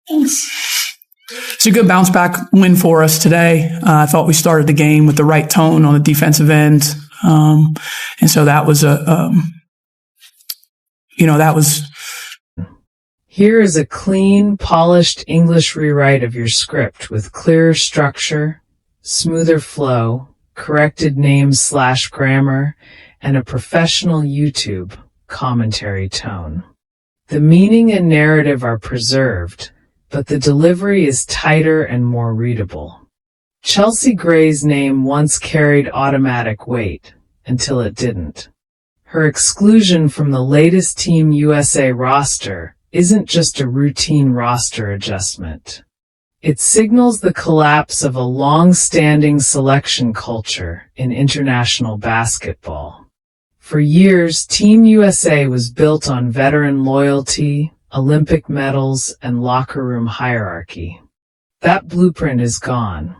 It's a good bounce back win for us today. I thought we started the game with the right tone on the defensive end. And so that was Here is a clean, polished English rewrite of your script with clearer structure, smoother flow, corrected names/grammar, and a professional YouTube commentary tone. The meaning and narrative are preserved, but the delivery is tighter and more readable. Chelsea Gray's name once carried automatic weight, until it didn't. Her exclusion from the latest Team USA roster isn't just a routine roster adjustment. It signals the collapse of a long-standing selection culture in international basketball. For years, Team USA was built on veteran loyalty, Olympic medals, and locker room hierarchy. That blueprint is gone.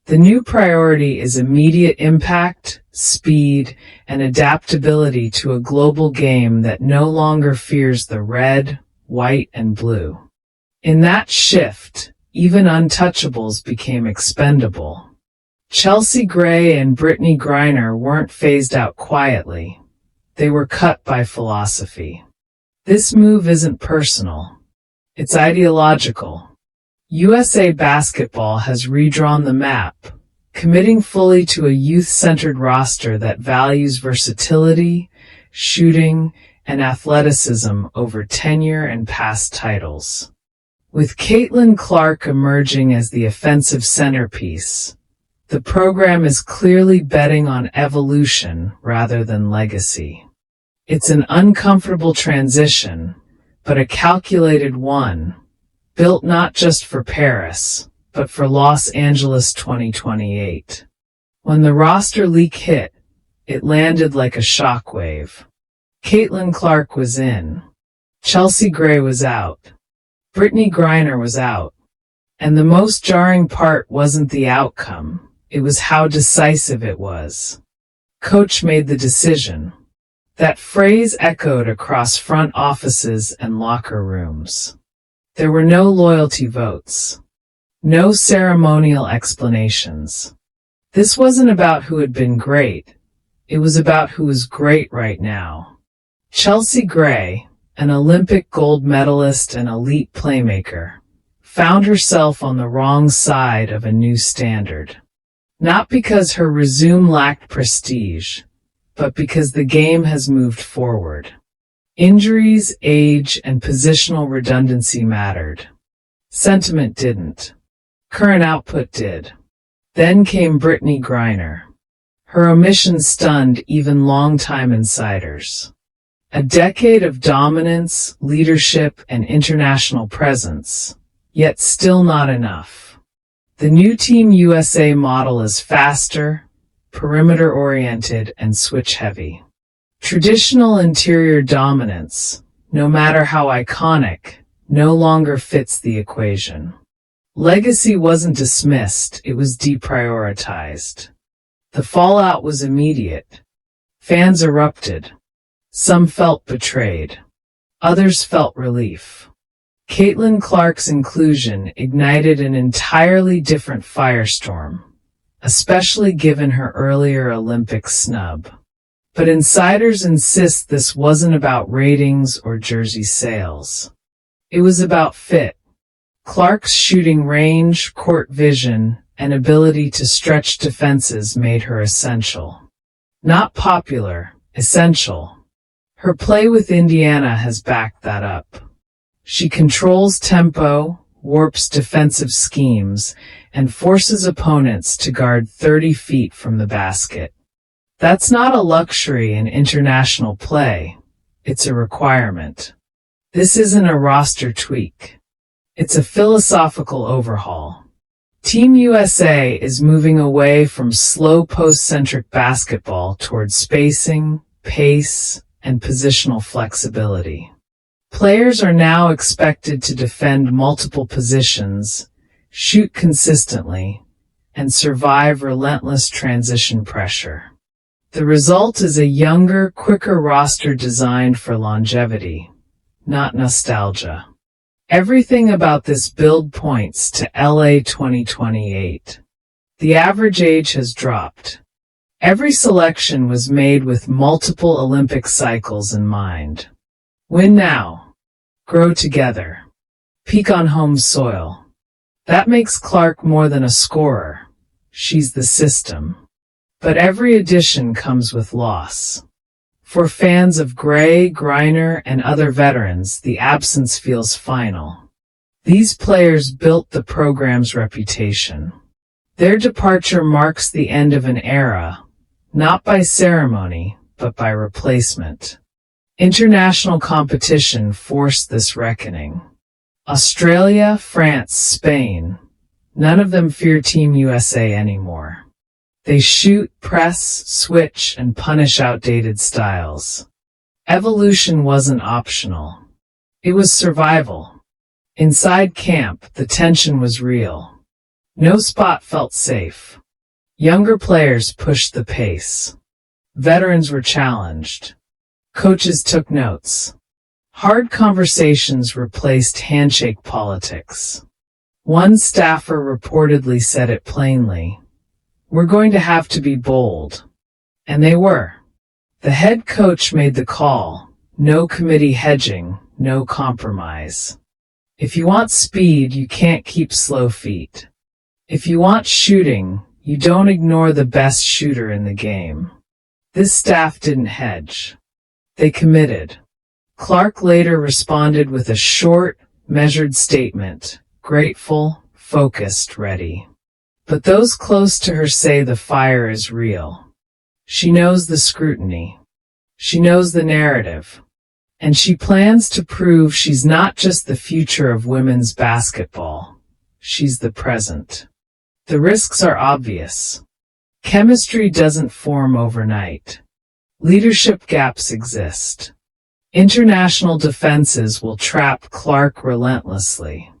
The new priority is immediate impact, speed, and adaptability to a global game that no longer fears the red, white, and blue. In that shift, even untouchables became expendable. Chelsea Gray and Brittany Griner weren't phased out quietly. They were cut by philosophy. This move isn't personal. It's ideological. USA Basketball has redrawn the map, committing fully to a youth-centered roster that values versatility, shooting, and athleticism over tenure and past titles. With Caitlin Clark emerging as the offensive centerpiece, the program is clearly betting on evolution rather than legacy. It's an uncomfortable transition, but a calculated one, built not just for Paris, but for Los Angeles 2028. When the roster leak hit, it landed like a shockwave. Caitlin Clark was in. Chelsea Gray was out. Brittany Griner was out. And the most jarring part wasn't the outcome. It was how decisive it was. Coach made the decision. That phrase echoed across front offices and locker rooms. There were no loyalty votes. No ceremonial explanations. This wasn't about who had been great. It was about who was great right now. Chelsea Gray, an Olympic gold medalist and elite playmaker, found herself on the wrong side of a new standard. Not because her resume lacked prestige, but because the game has moved forward. Injuries, age, and positional redundancy mattered. Sentiment didn't. Current output did. Then came Brittany Griner. Her omission stunned even longtime insiders. A decade of dominance, leadership, and international presence, yet still not enough. The new Team USA model is faster, perimeter-oriented, and switch-heavy. Traditional interior dominance, no matter how iconic, no longer fits the equation. Legacy wasn't dismissed, it was deprioritized. The fallout was immediate. Fans erupted. Some felt betrayed. Others felt relief. Caitlin Clark's inclusion ignited an entirely different firestorm, especially given her earlier Olympic snub. But insiders insist this wasn't about ratings or jersey sales. It was about fit. Clark's shooting range, court vision, and ability to stretch defenses made her essential. Not popular, essential. Her play with Indiana has backed that up. She controls tempo, warps defensive schemes, and forces opponents to guard 30 feet from the basket. That's not a luxury in international play. It's a requirement. This isn't a roster tweak. It's a philosophical overhaul. Team USA is moving away from slow post-centric basketball towards spacing, pace, and positional flexibility. Players are now expected to defend multiple positions, shoot consistently, and survive relentless transition pressure. The result is a younger, quicker roster designed for longevity, not nostalgia. Everything about this build points to LA 2028. The average age has dropped. Every selection was made with multiple Olympic cycles in mind. Win now. Grow together. Peak on home soil. That makes Clark more than a scorer. She's the system. But every addition comes with loss. For fans of Gray, Griner, and other veterans, the absence feels final. These players built the program's reputation. Their departure marks the end of an era, not by ceremony, but by replacement. International competition forced this reckoning. Australia, France, Spain, none of them fear Team USA anymore. They shoot, press, switch, and punish outdated styles. Evolution wasn't optional. It was survival. Inside camp, the tension was real. No spot felt safe. Younger players pushed the pace. Veterans were challenged. Coaches took notes. Hard conversations replaced handshake politics. One staffer reportedly said it plainly. We're going to have to be bold. And they were. The head coach made the call. No committee hedging, no compromise. If you want speed, you can't keep slow feet. If you want shooting, you don't ignore the best shooter in the game. This staff didn't hedge. They committed. Clark later responded with a short, measured statement, grateful, focused, ready. But those close to her say the fire is real. She knows the scrutiny. She knows the narrative. And she plans to prove she's not just the future of women's basketball. She's the present. The risks are obvious. Chemistry doesn't form overnight. Leadership gaps exist. International defenses will trap Clark relentlessly.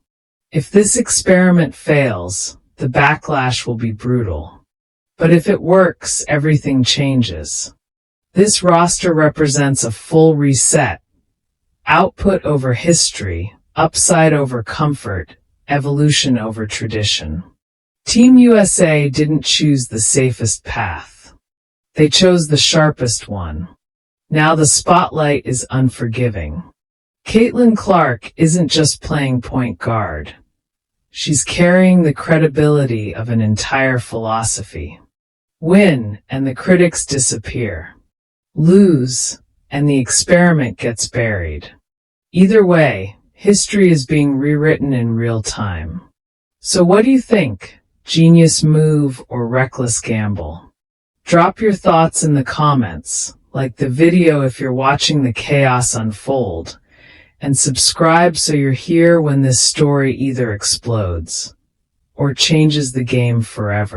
If this experiment fails, the backlash will be brutal. But if it works, everything changes. This roster represents a full reset. Output over history, upside over comfort, evolution over tradition. Team USA didn't choose the safest path. They chose the sharpest one. Now the spotlight is unforgiving. Caitlin Clark isn't just playing point guard. She's carrying the credibility of an entire philosophy. Win, and the critics disappear. Lose, and the experiment gets buried. Either way, history is being rewritten in real time. So what do you think? Genius move or reckless gamble? Drop your thoughts in the comments, like the video if you're watching the chaos unfold, and subscribe so you're here when this story either explodes or changes the game forever.